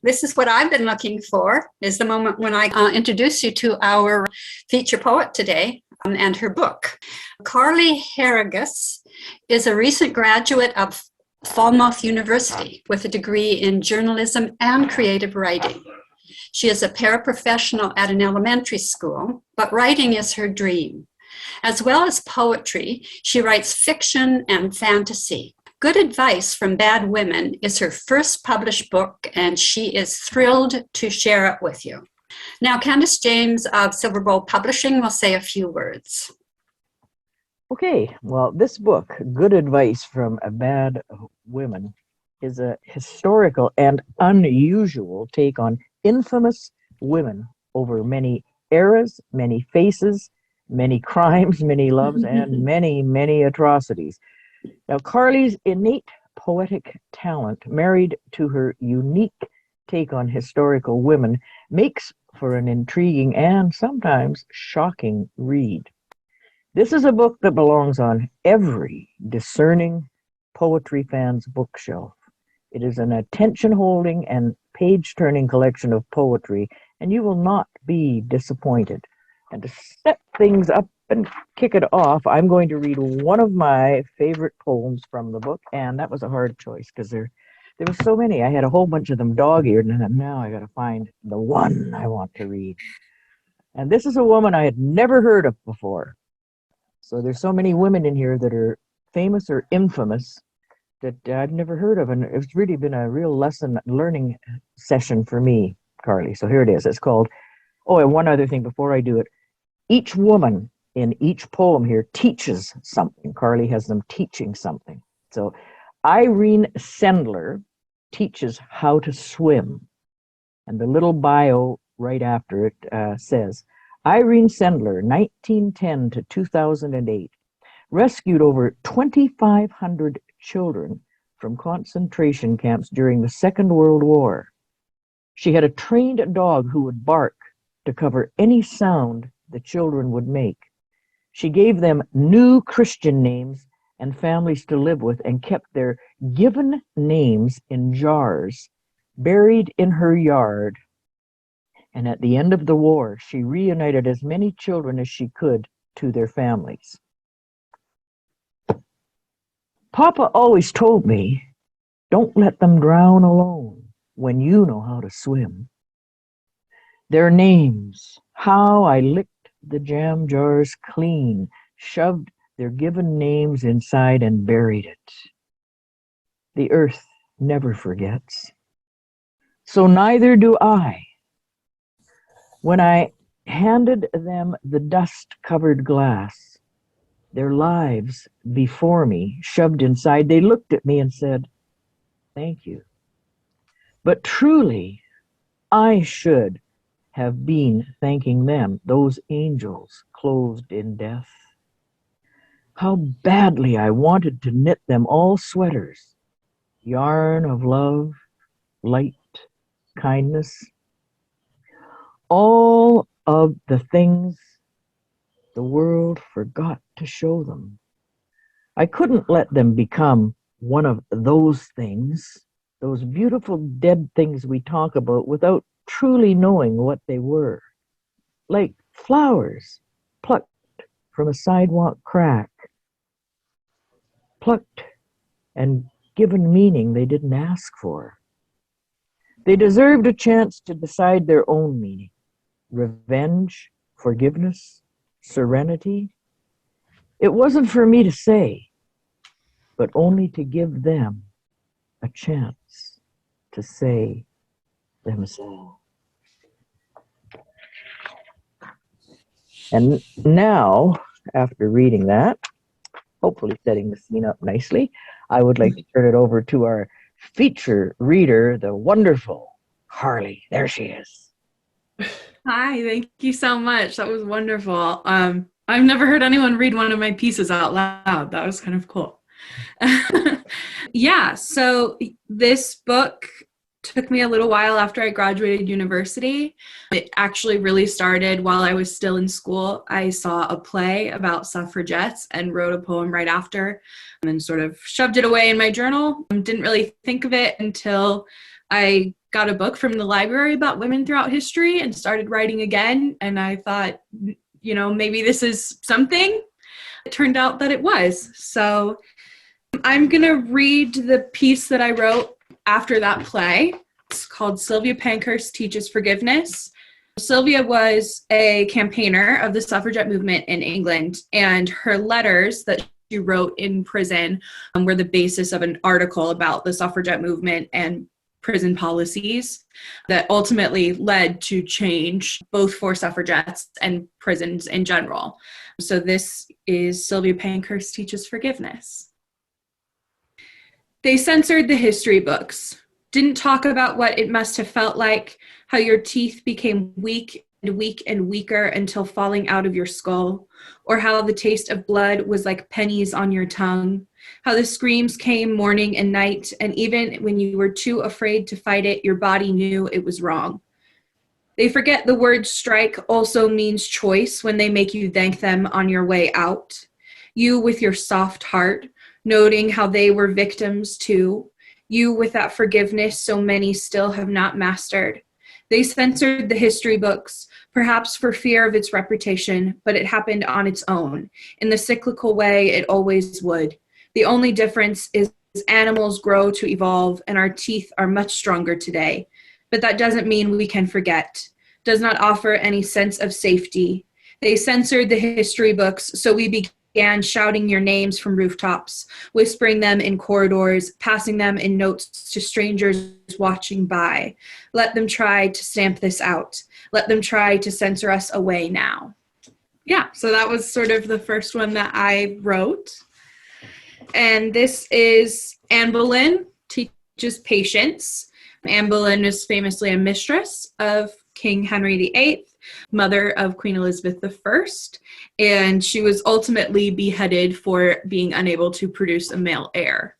This is what I've been looking for, is the moment when I introduce you to our feature poet today and her book. Carly Herriges is a recent graduate of Falmouth University with a degree in journalism and creative writing. She is a paraprofessional at an elementary school, but writing is her dream. As well as poetry, she writes fiction and fantasy. Good Advice from Bad Women is her first published book, and she is thrilled to share it with you. Now, Candace James of Silver Bowl Publishing will say a few words. Okay, well, this book, Good Advice from Bad Women, is a historical and unusual take on infamous women over many eras, many faces, many crimes, many loves, and many, many atrocities. Now, Carly's innate poetic talent, married to her unique take on historical women, makes for an intriguing and sometimes shocking read. This is a book that belongs on every discerning poetry fan's bookshelf. It is an attention-holding and page-turning collection of poetry, and you will not be disappointed. And to set things up and kick it off, I'm going to read one of my favorite poems from the book, and that was a hard choice because there were so many. I had a whole bunch of them dog-eared, and now I got to find the one I want to read. And this is a woman I had never heard of before. So there's so many women in here that are famous or infamous that I've never heard of, and it's really been a real learning session for me, Carly. So here it is. It's called, oh, and one other thing before I do it. Each woman in each poem here teaches something. Carly has them teaching something. So Irene Sendler teaches how to swim. And the little bio right after it says, Irene Sendler, 1910 to 2008, rescued over 2,500 children from concentration camps during the Second World War. She had a trained dog who would bark to cover any sound the children would make. She gave them new Christian names and families to live with, and kept their given names in jars buried in her yard. And at the end of the war, she reunited as many children as she could to their families. Papa always told me, don't let them drown alone when you know how to swim. Their names, how I licked the jam jars clean, shoved their given names inside and buried it. The earth never forgets. So neither do I. When I handed them the dust-covered glass, their lives before me, shoved inside, they looked at me and said, thank you. But truly, I should have been thanking them, those angels clothed in death. How badly I wanted to knit them all sweaters, yarn of love, light, kindness, all of the things the world forgot to show them. I couldn't let them become one of those things, those beautiful dead things we talk about, without truly knowing what they were. Like flowers plucked from a sidewalk crack, plucked and given meaning they didn't ask for. They deserved a chance to decide their own meaning. Revenge, forgiveness, serenity. It wasn't for me to say, but only to give them a chance to say themselves. And now, after reading that, hopefully setting the scene up nicely, I would like to turn it over to our feature reader, the wonderful Carly. There she is. Hi, thank you so much. That was wonderful. I've never heard anyone read one of my pieces out loud. That was kind of cool. Yeah, so this book took me a little while after I graduated university. It actually really started while I was still in school. I saw a play about suffragettes and wrote a poem right after, and then sort of shoved it away in my journal. Didn't really think of it until I got a book from the library about women throughout history and started writing again. And I thought, maybe this is something. It turned out that it was. So I'm going to read the piece that I wrote after that play. It's called Sylvia Pankhurst Teaches Forgiveness. Sylvia was a campaigner of the suffragette movement in England, and her letters that she wrote in prison were the basis of an article about the suffragette movement and prison policies that ultimately led to change both for suffragettes and prisons in general. So this is Sylvia Pankhurst Teaches Forgiveness. They censored the history books, didn't talk about what it must have felt like, how your teeth became weak and weaker until falling out of your skull, or how the taste of blood was like pennies on your tongue, how the screams came morning and night, and even when you were too afraid to fight it, your body knew it was wrong. They forget the word strike also means choice when they make you thank them on your way out. You with your soft heart, noting how they were victims too. You with that forgiveness so many still have not mastered. They censored the history books, perhaps for fear of its reputation, but it happened on its own, in the cyclical way it always would. The only difference is animals grow to evolve and our teeth are much stronger today. But that doesn't mean we can forget, does not offer any sense of safety. They censored the history books, so we began shouting your names from rooftops, whispering them in corridors, passing them in notes to strangers watching by. Let them try to stamp this out. Let them try to censor us away now. Yeah, so that was sort of the first one that I wrote. And this is Anne Boleyn Teaches Patience. Anne Boleyn is famously a mistress of King Henry VIII, mother of Queen Elizabeth I, and she was ultimately beheaded for being unable to produce a male heir.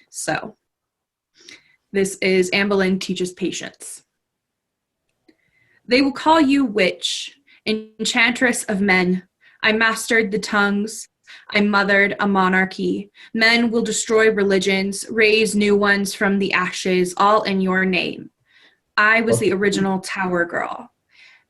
So this is Anne Boleyn Teaches Patience. They will call you witch, enchantress of men. I mastered the tongues. I mothered a monarchy. Men will destroy religions, raise new ones from the ashes, all in your name. I was the original Tower Girl.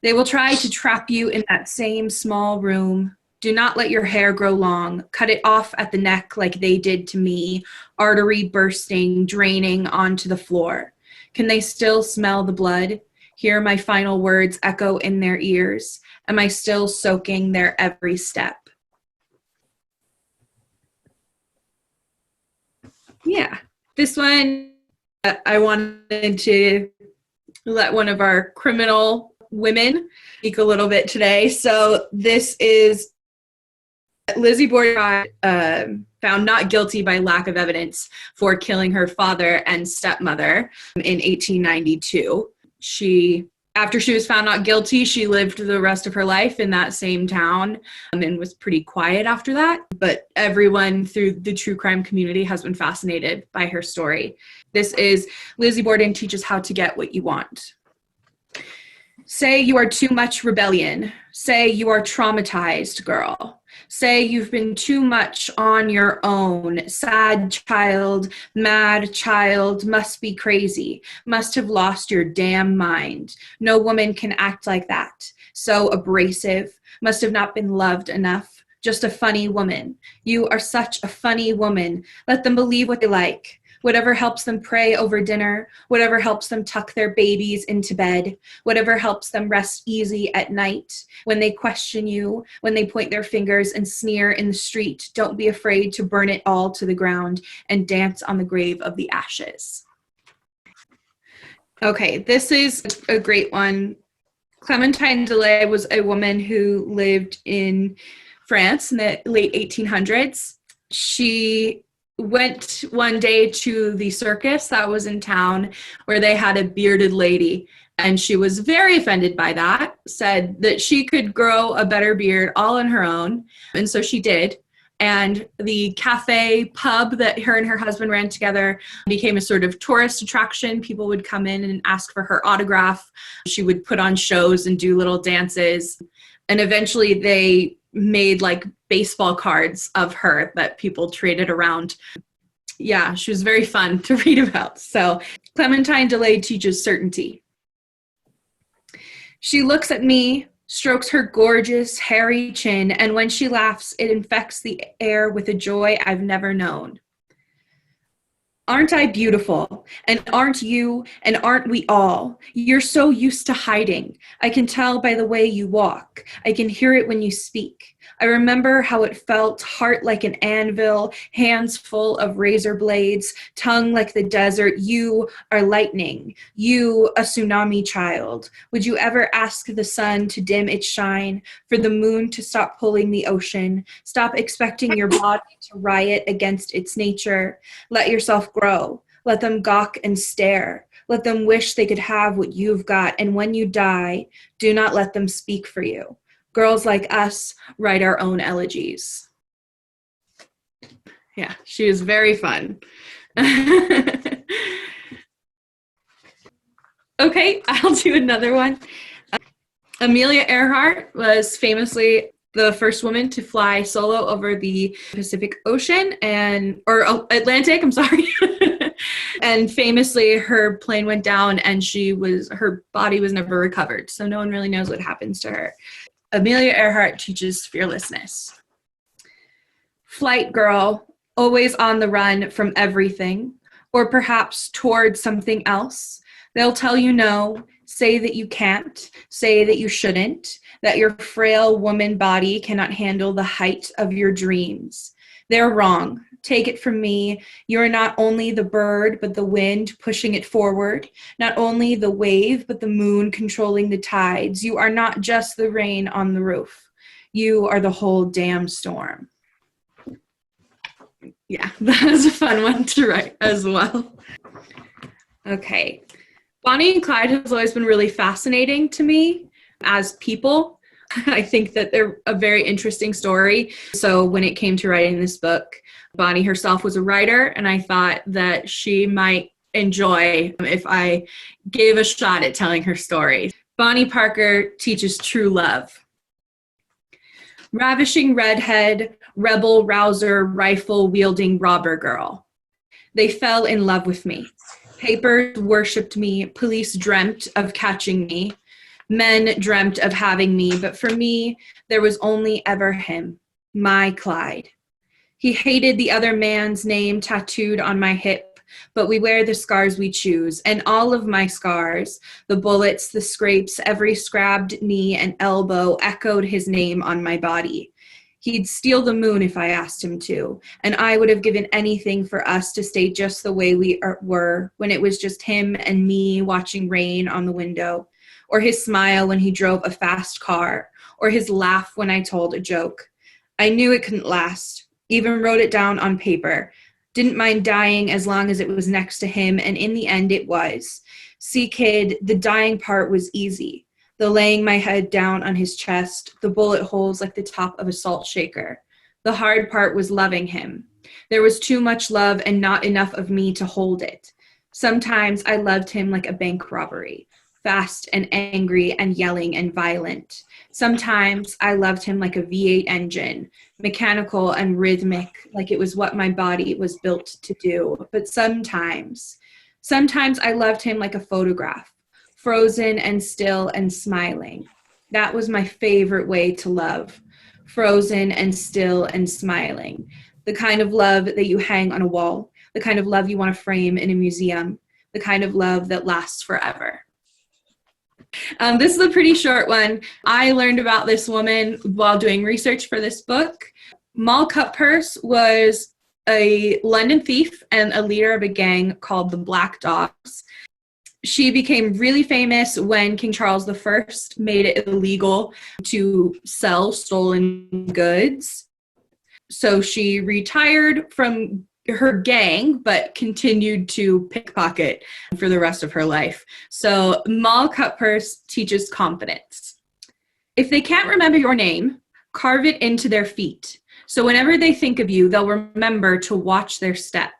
They will try to trap you in that same small room. Do not let your hair grow long. Cut it off at the neck like they did to me, artery bursting, draining onto the floor. Can they still smell the blood? Hear my final words echo in their ears? Am I still soaking their every step? Yeah, this one, I wanted to let one of our criminal women speak a little bit today. So this is Lizzie Borden, found not guilty by lack of evidence for killing her father and stepmother in 1892. After she was found not guilty, she lived the rest of her life in that same town and was pretty quiet after that. But everyone through the true crime community has been fascinated by her story. This is Lizzie Borden Teaches How to Get What You Want. Say you are too much rebellion. Say you are traumatized, girl. Say you've been too much on your own. Sad child, mad child, must be crazy. Must have lost your damn mind. No woman can act like that. So abrasive. Must have not been loved enough. Just a funny woman. You are such a funny woman. Let them believe what they like. Whatever helps them pray over dinner, whatever helps them tuck their babies into bed, whatever helps them rest easy at night. When they question you, when they point their fingers and sneer in the street, don't be afraid to burn it all to the ground and dance on the grave of the ashes. Okay, this is a great one. Clementine Delay was a woman who lived in France in the late 1800s. She went one day to the circus that was in town where they had a bearded lady, and she was very offended by that, said that she could grow a better beard all on her own, and so she did. And the cafe pub that her and her husband ran together became a sort of tourist attraction. People would come in and ask for her autograph. She would put on shows and do little dances, and eventually they made like baseball cards of her that people traded around. yeah, she was very fun to read about. So Clementine Delay teaches certainty. She looks at me, strokes her gorgeous, hairy chin, and when she laughs, it infects the air with a joy I've never known. Aren't I beautiful? And aren't you? And aren't we all? You're so used to hiding. I can tell by the way you walk. I can hear it when you speak. I remember how it felt, heart like an anvil, hands full of razor blades, tongue like the desert. You are lightning. You, a tsunami child. Would you ever ask the sun to dim its shine, for the moon to stop pulling the ocean? Stop expecting your body to riot against its nature. Let yourself grow. Let them gawk and stare. Let them wish they could have what you've got. And when you die, do not let them speak for you. Girls like us write our own elegies. Yeah, she was very fun. Okay, I'll do another one. Amelia Earhart was famously the first woman to fly solo over the Pacific Ocean or Atlantic, I'm sorry. And famously, her plane went down and her body was never recovered. So no one really knows what happens to her. Amelia Earhart teaches fearlessness. Flight girl, always on the run from everything, or perhaps towards something else. They'll tell you no, say that you can't, say that you shouldn't, that your frail woman body cannot handle the height of your dreams. They're wrong. Take it from me. You're not only the bird, but the wind pushing it forward. Not only the wave, but the moon controlling the tides. You are not just the rain on the roof. You are the whole damn storm. Yeah, that was a fun one to write as well. Okay. Bonnie and Clyde has always been really fascinating to me as people. I think that they're a very interesting story. So when it came to writing this book, Bonnie herself was a writer, and I thought that she might enjoy if I gave a shot at telling her story. Bonnie Parker teaches true love. Ravishing redhead, rebel rouser, rifle-wielding robber girl. They fell in love with me. Papers worshipped me. Police dreamt of catching me. Men dreamt of having me, but for me, there was only ever him, my Clyde. He hated the other man's name tattooed on my hip, but we wear the scars we choose, and all of my scars, the bullets, the scrapes, every scrabbed knee and elbow echoed his name on my body. He'd steal the moon if I asked him to, and I would have given anything for us to stay just the way we were when it was just him and me watching rain on the window, or his smile when he drove a fast car, or his laugh when I told a joke. I knew it couldn't last, even wrote it down on paper. Didn't mind dying as long as it was next to him, and in the end it was. See, kid, the dying part was easy. The laying my head down on his chest, the bullet holes like the top of a salt shaker. The hard part was loving him. There was too much love and not enough of me to hold it. Sometimes I loved him like a bank robbery, fast and angry and yelling and violent. Sometimes I loved him like a V8 engine, mechanical and rhythmic, like it was what my body was built to do. But sometimes I loved him like a photograph, frozen and still and smiling. That was my favorite way to love, frozen and still and smiling. The kind of love that you hang on a wall, the kind of love you want to frame in a museum, the kind of love that lasts forever. This is a pretty short one. I learned about this woman while doing research for this book. Moll Cutpurse was a London thief and a leader of a gang called the Black Dogs. She became really famous when King Charles I made it illegal to sell stolen goods. So she retired from her gang, but continued to pickpocket for the rest of her life. So Moll Cutpurse teaches confidence. If they can't remember your name, carve it into their feet. So whenever they think of you, they'll remember to watch their step.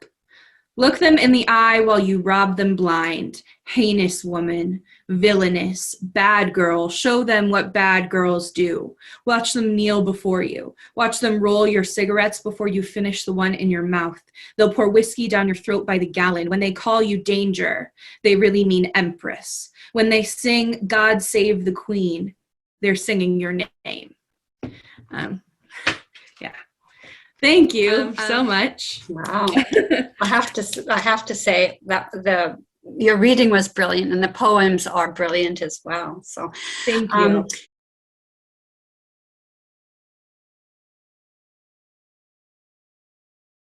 Look them in the eye while you rob them blind. Heinous woman, villainous, bad girl, show them what bad girls do. Watch them kneel before you. Watch them roll your cigarettes before you finish the one in your mouth. They'll pour whiskey down your throat by the gallon. When they call you danger, they really mean empress. When they sing God Save the Queen, they're singing your name. Yeah. Thank you so much. Wow. I have to say that your reading was brilliant and the poems are brilliant as well. So Thank you.